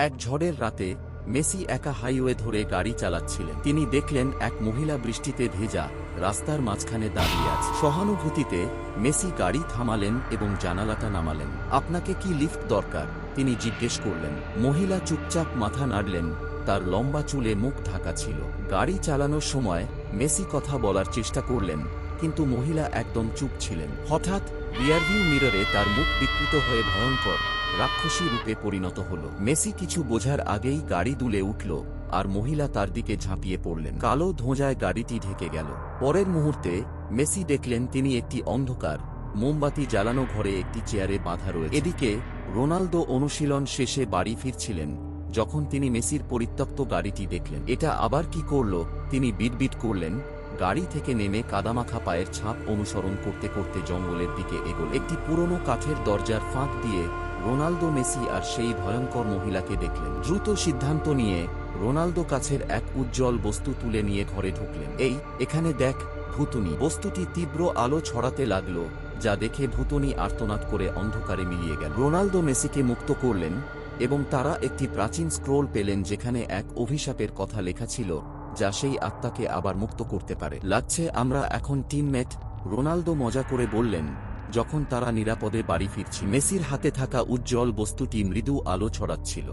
এক ঝড়ের রাতে মেসি একা হাইওয়ে ধরে গাড়ি চালাচ্ছিলেন। তিনি দেখলেন এক মহিলা বৃষ্টিতে ভেজা রাস্তার মাঝখানে দাঁড়িয়ে আছে। সহানুভূতিতে মেসি গাড়ি থামালেন এবং জানালাটা নামালেন। আপনাকে কি লিফট দরকার? তিনি জিজ্ঞেস করলেন। মহিলা চুপচাপ মাথা নাড়লেন, তার লম্বা চুলে মুখ ঢাকা ছিল। গাড়ি চালানোর সময় মেসি কথা বলার চেষ্টা করলেন, কিন্তু মহিলা একদম চুপ ছিলেন। হঠাৎ রিয়ারভিউ মিররে তার মুখ বিকৃত হয়ে ভয়ঙ্কর রাক্ষসী রূপে পরিণত হল। মেসি কিছু বোঝার আগেই গাড়ি দুলে উঠল আর মহিলা তার দিকে ঝাঁপিয়ে পড়লেন। কালো ধোঁয়ায় গাড়িটি ঢেকে গেল। পরের মুহূর্তে মেসি দেখলেন তিনি একটি অন্ধকার মোমবাতি জ্বালানো ঘরে একটি চেয়ারে বাঁধা রয়েছে। এদিকে রোনালদো অনুশীলন শেষে বাড়ি ফিরছিলেন যখন তিনি মেসির পরিত্যক্ত গাড়িটি দেখলেন। এটা আবার কি করল? তিনি বিড়বিড় করলেন। গাড়ি থেকে নেমে কাদামাখা পায়ের ছাপ অনুসরণ করতে করতে জঙ্গলের দিকে এগোল। একটি পুরনো কাঠের দরজার ফাঁক দিয়ে রোনালদো মেসি আর সেই ভয়ঙ্কর মহিলাকে দেখলেন। দ্রুত সিদ্ধান্ত নিয়ে রোনালদো কাছের এক উজ্জ্বল বস্তু তুলে নিয়ে ঘরে ঢুকলেন। এখানে দেখ, ভূতুনি। বস্তুটি তীব্র আলো ছড়াতে লাগল, যা দেখে ভূতুনি আর্তনাদ করে অন্ধকারে মিলিয়ে গেল। রোনালদো মেসিকে মুক্ত করলেন এবং তারা একটি প্রাচীন স্ক্রোল পেলেন যেখানে এক অভিশাপের কথা লেখা ছিল, যা সেই আত্মাকে আবার মুক্ত করতে পারে। লাগছে আমরা এখন টিমমেট, রোনালদো মজা করে বললেন যখন তারা নিরাপদে বাড়ি ফিরছে। মেসির হাতে থাকা উজ্জ্বল বস্তুটি মৃদু আলো ছড়াচ্ছিল।